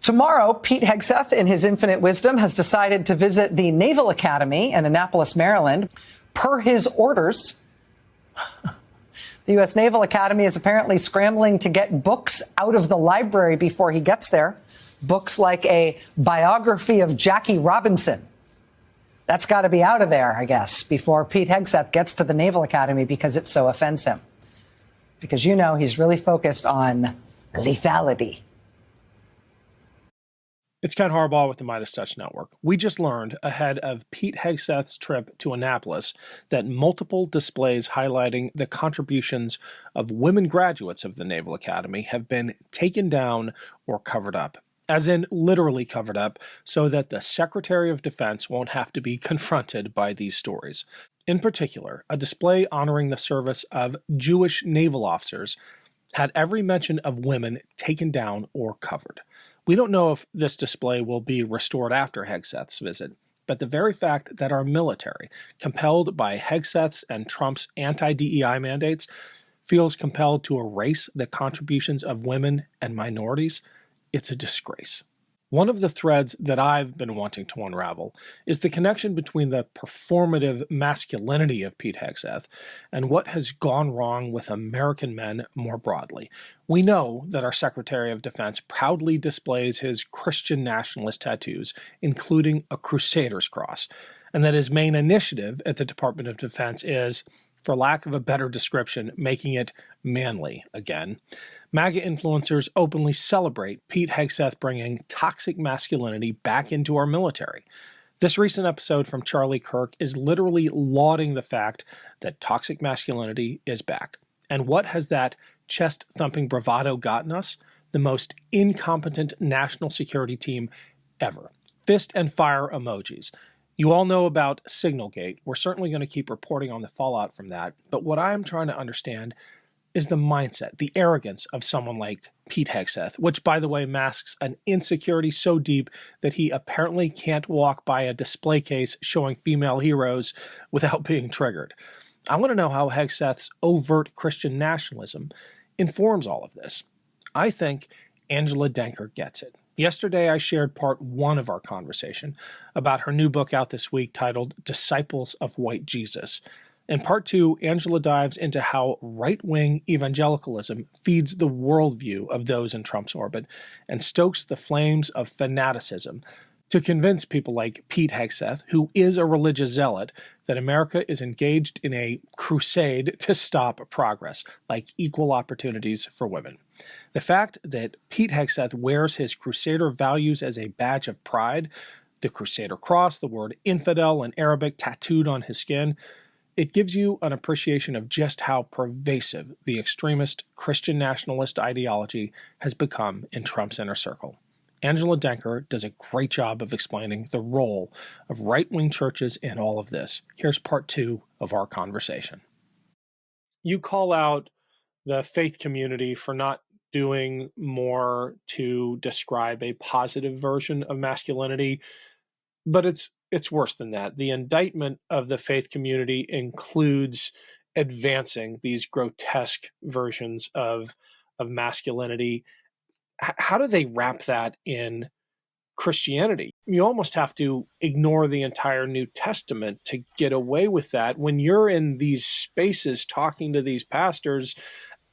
Tomorrow, Pete Hegseth, in his infinite wisdom, has decided to visit the Naval Academy in Annapolis, Maryland. Per his orders, the U.S. Naval Academy is apparently scrambling to get books out of the library before he gets there. Books like a biography of Jackie Robinson. That's got to be out of there, I guess, before Pete Hegseth gets to the Naval Academy because it so offends him. Because, you know, he's really focused on lethality. It's Ken Harbaugh with the Midas Touch Network. We just learned ahead of Pete Hegseth's trip to Annapolis that multiple displays highlighting the contributions of women graduates of the Naval Academy have been taken down or covered up, as in literally covered up, so that the Secretary of Defense won't have to be confronted by these stories. In particular, a display honoring the service of Jewish naval officers had every mention of women taken down or covered. We don't know if this display will be restored after Hegseth's visit, but the very fact that our military, compelled by Hegseth's and Trump's anti-DEI mandates, feels compelled to erase the contributions of women and minorities, it's a disgrace. One of the threads that I've been wanting to unravel is the connection between the performative masculinity of Pete Hegseth and what has gone wrong with American men more broadly. We know that our Secretary of Defense proudly displays his Christian nationalist tattoos, including a Crusader's cross, and that his main initiative at the Department of Defense is, for lack of a better description, making it manly again. MAGA influencers openly celebrate Pete Hegseth bringing toxic masculinity back into our military. This recent episode from Charlie Kirk is literally lauding the fact that toxic masculinity is back. And what has that chest-thumping bravado gotten us? The most incompetent national security team ever. Fist and fire emojis. You all know about Signalgate. We're certainly going to keep reporting on the fallout from that. But what I'm trying to understand is the mindset, the arrogance of someone like Pete Hegseth, which, by the way, masks an insecurity so deep that he apparently can't walk by a display case showing female heroes without being triggered. I want to know how Hegseth's overt Christian nationalism informs all of this. I think Angela Denker gets it. Yesterday, I shared part one of our conversation about her new book out this week titled Disciples of White Jesus. In part two, Angela dives into how right-wing evangelicalism feeds the worldview of those in Trump's orbit and stokes the flames of fanaticism to convince people like Pete Hegseth, who is a religious zealot, that America is engaged in a crusade to stop progress, like equal opportunities for women. The fact that Pete Hegseth wears his crusader values as a badge of pride, the Crusader cross, the word infidel in Arabic tattooed on his skin, it gives you an appreciation of just how pervasive the extremist Christian nationalist ideology has become in Trump's inner circle. Angela Denker does a great job of explaining the role of right-wing churches in all of this. Here's part two of our conversation. You call out the faith community for not doing more to describe a positive version of masculinity, but it's worse than that. The indictment of the faith community includes advancing these grotesque versions of masculinity. How do they wrap that in Christianity? You almost have to ignore the entire New Testament to get away with that. When you're in these spaces talking to these pastors,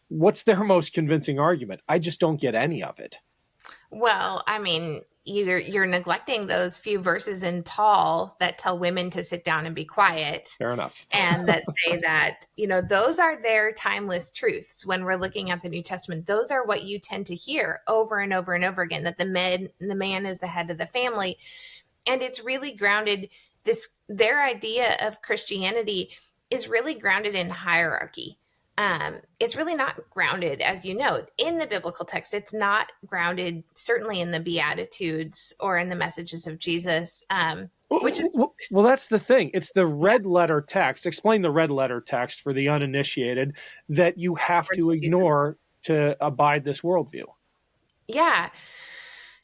what's their most convincing argument? I just don't get any of it. Well, I mean, you're neglecting those few verses in Paul that tell women to sit down and be quiet. Fair enough. And that say that, those are their timeless truths. When we're looking at the New Testament, those are what you tend to hear over and over and over again, that the man is the head of the family. And it's really grounded, their idea of Christianity is really grounded in hierarchy. It's really not grounded, as you note, in the biblical text. It's not grounded, certainly, in the Beatitudes or in the messages of Jesus, which is... Well, that's the thing. It's the red letter text. Explain the red letter text for the uninitiated that you have to ignore to abide this worldview. Yeah.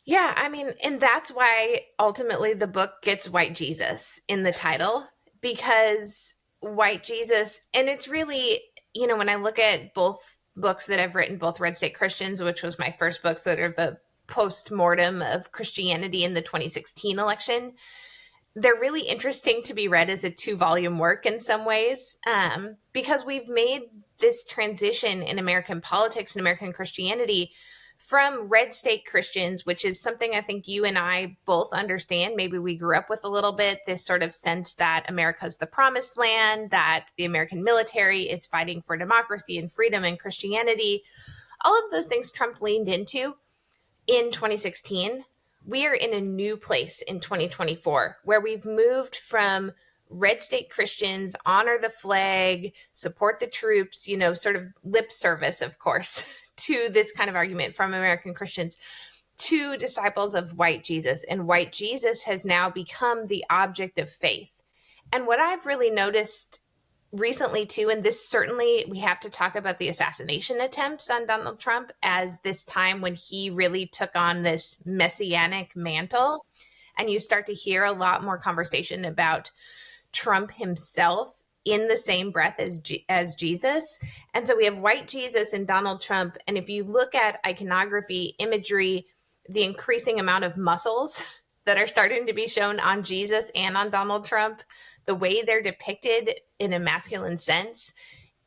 Yeah, I mean, and that's why ultimately the book gets White Jesus in the title, because White Jesus, and it's really... when I look at both books that I've written, both Red State Christians, which was my first book, sort of a post-mortem of Christianity in the 2016 election. They're really interesting to be read as a 2-volume work in some ways, because we've made this transition in American politics and American Christianity from red state Christians, which is something I think you and I both understand. Maybe we grew up with a little bit, this sort of sense that America's the promised land, that the American military is fighting for democracy and freedom and Christianity. All of those things Trump leaned into in 2016. We are in a new place in 2024 where we've moved from red state Christians, honor the flag, support the troops, sort of lip service, of course, to this kind of argument from American Christians, to disciples of white Jesus. And white Jesus has now become the object of faith. And what I've really noticed recently too, and this certainly, we have to talk about the assassination attempts on Donald Trump as this time when he really took on this messianic mantle. And you start to hear a lot more conversation about Trump himself in the same breath as Jesus. And so we have white Jesus and Donald Trump. And if you look at iconography, imagery, the increasing amount of muscles that are starting to be shown on Jesus and on Donald Trump, the way they're depicted in a masculine sense,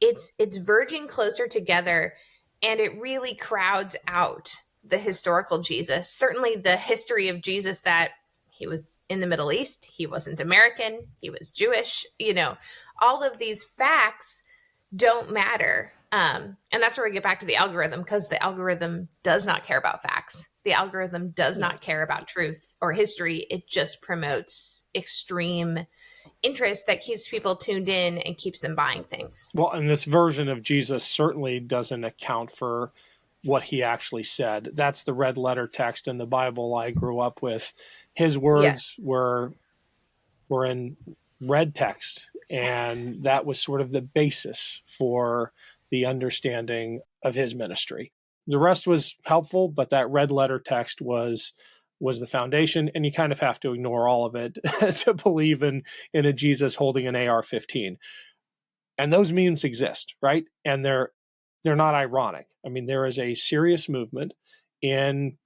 it's verging closer together, and it really crowds out the historical Jesus. Certainly the history of Jesus, that he was in the Middle East, he wasn't American, he was Jewish, all of these facts don't matter. And that's where we get back to the algorithm, because the algorithm does not care about facts. The algorithm does not care about truth or history. It just promotes extreme interest that keeps people tuned in and keeps them buying things. Well, and this version of Jesus certainly doesn't account for what he actually said. That's the red letter text in the Bible I grew up with. His words were in red text, and that was sort of the basis for the understanding of his ministry. The rest was helpful, but that red letter text was the foundation, and you kind of have to ignore all of it to believe in a Jesus holding an AR-15. And those memes exist, right? And they're not ironic. I mean, there is a serious movement in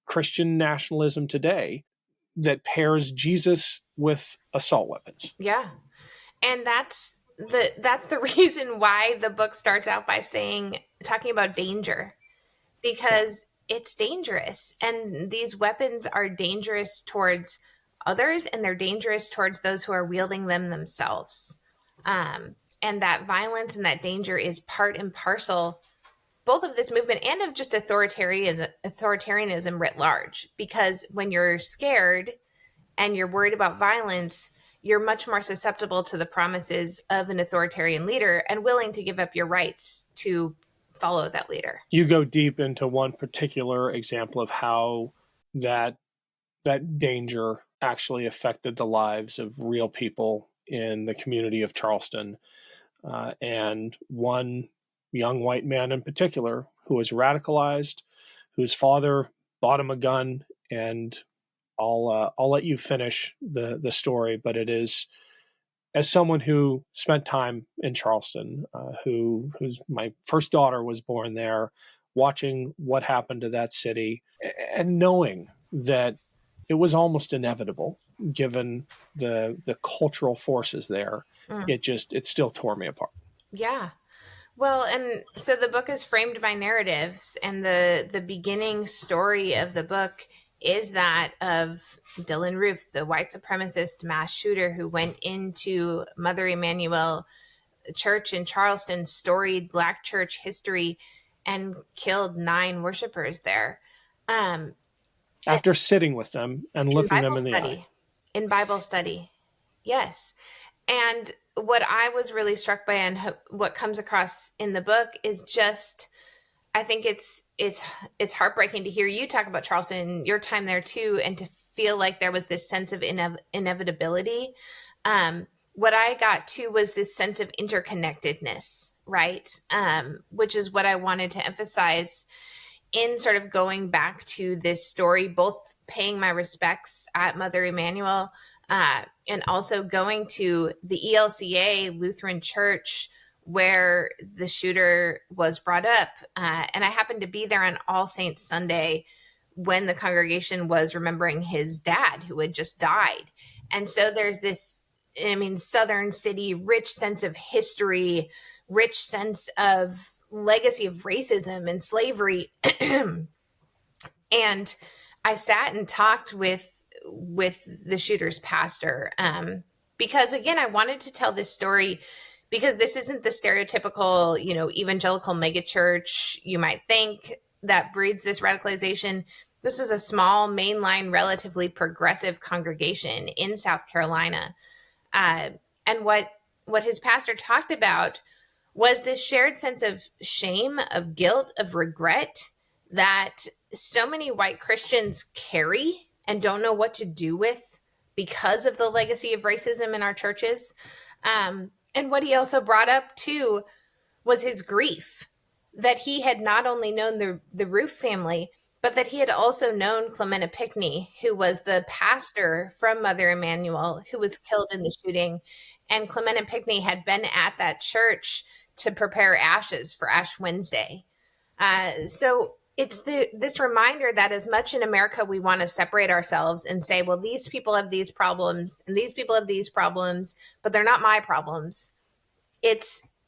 Christian nationalism today that pairs Jesus with assault weapons. Yeah. And that's the reason why the book starts out by talking about danger, because it's dangerous. And these weapons are dangerous towards others, and they're dangerous towards those who are wielding them themselves. And that violence and that danger is part and parcel both of this movement and of just authoritarianism writ large. Because when you're scared and you're worried about violence, you're much more susceptible to the promises of an authoritarian leader and willing to give up your rights to follow that leader. You go deep into one particular example of how that danger actually affected the lives of real people in the community of Charleston. And one young white man in particular who was radicalized, whose father bought him a gun, and I'll let you finish the story, but it is, as someone who spent time in Charleston, whose my first daughter was born there, watching what happened to that city and knowing that it was almost inevitable given the cultural forces there, it still tore me apart. Yeah. Well, and so the book is framed by narratives, and the beginning story of the book is that of Dylan Roof, the white supremacist mass shooter who went into Mother Emanuel Church in Charleston, storied Black church history, and killed 9 worshipers there. After sitting with them and looking them in the eye. In Bible study, yes. And what I was really struck by and what comes across in the book is just, I think it's heartbreaking to hear you talk about Charleston, your time there too, and to feel like there was this sense of inevitability. What I got too was this sense of interconnectedness, right? Which is what I wanted to emphasize in sort of going back to this story, both paying my respects at Mother Emanuel, and also going to the ELCA Lutheran Church where the shooter was brought up. And I happened to be there on All Saints Sunday when the congregation was remembering his dad who had just died. And so there's this, I mean, Southern city, rich sense of history, rich sense of legacy of racism and slavery. And I sat and talked with the shooter's pastor, because again, I wanted to tell this story because this isn't the stereotypical, evangelical megachurch you might think that breeds this radicalization. This is a small, mainline, relatively progressive congregation in South Carolina. And what his pastor talked about was this shared sense of shame, of guilt, of regret that so many white Christians carry and don't know what to do with because of the legacy of racism in our churches. And what he also brought up too was his grief that he had not only known the Roof family, but that he had also known Clementa Pinckney, who was the pastor from Mother Emanuel, who was killed in the shooting. And Clementa Pinckney had been at that church to prepare ashes for Ash Wednesday. So it's this reminder that as much in America we want to separate ourselves and say, well, these people have these problems and these people have these problems, but they're not my problems.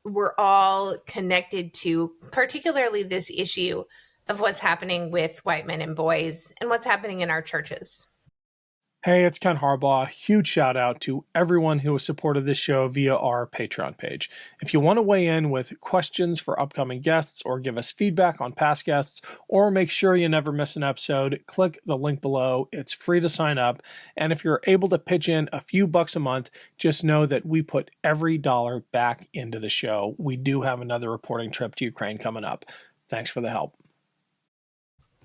We're all connected to particularly this issue of what's happening with white men and boys and what's happening in our churches. Hey, it's Ken Harbaugh. Huge shout out to everyone who has supported this show via our Patreon page. If you want to weigh in with questions for upcoming guests or give us feedback on past guests or make sure you never miss an episode, click the link below. It's free to sign up. And if you're able to pitch in a few bucks a month, just know that we put every dollar back into the show. We do have another reporting trip to Ukraine coming up. Thanks for the help.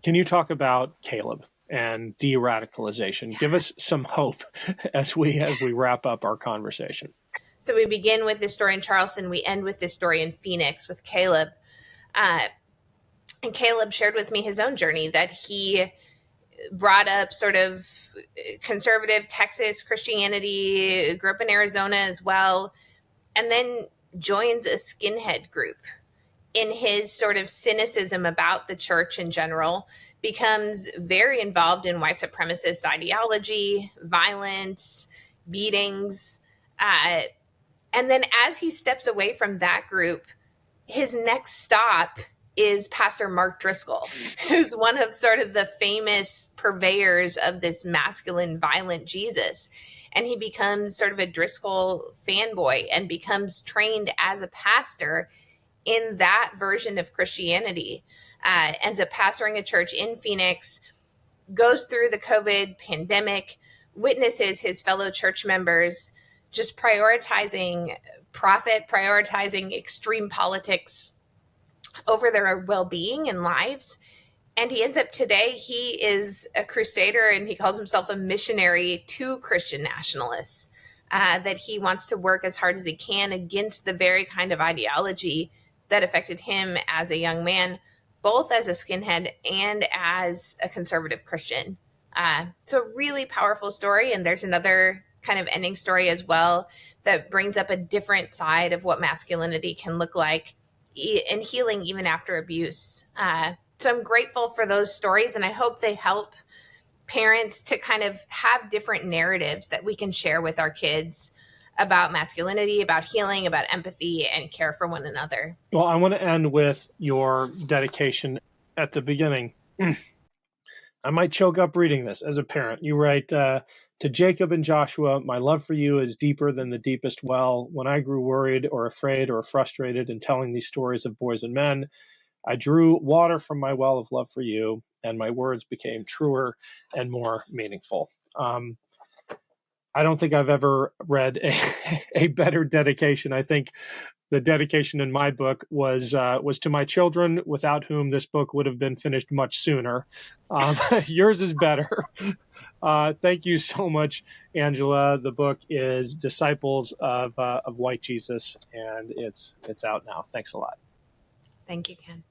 Can you talk about Caleb and de-radicalization? Give us some hope as we wrap up our conversation. So we begin with this story in Charleston. We end with this story in Phoenix with Caleb. And Caleb shared with me his own journey that he brought up sort of conservative Texas Christianity, grew up in Arizona as well, and then joins a skinhead group. In his sort of cynicism about the church in general, becomes very involved in white supremacist ideology, violence, beatings. And then as he steps away from that group, his next stop is Pastor Mark Driscoll, who's one of sort of the famous purveyors of this masculine, violent Jesus. And he becomes sort of a Driscoll fanboy and becomes trained as a pastor in that version of Christianity, ends up pastoring a church in Phoenix, goes through the COVID pandemic, witnesses his fellow church members just prioritizing profit, prioritizing extreme politics over their well-being and lives. And he ends up today, he is a crusader and he calls himself a missionary to Christian nationalists, that he wants to work as hard as he can against the very kind of ideology that affected him as a young man, both as a skinhead and as a conservative Christian. So a really powerful story. And there's another kind of ending story as well that brings up a different side of what masculinity can look like in healing even after abuse. So I'm grateful for those stories, and I hope they help parents to kind of have different narratives that we can share with our kids about masculinity, about healing, about empathy, and care for one another. Well, I want to end with your dedication at the beginning. I might choke up reading this as a parent. You write, to Jacob and Joshua, my love for you is deeper than the deepest well. When I grew worried or afraid or frustrated in telling these stories of boys and men, I drew water from my well of love for you, and my words became truer and more meaningful. I don't think I've ever read a better dedication. I think the dedication in my book was to my children, without whom this book would have been finished much sooner. Yours is better. Thank you so much, Angela. The book is Disciples of White Jesus, and it's out now. Thanks a lot. Thank you, Ken.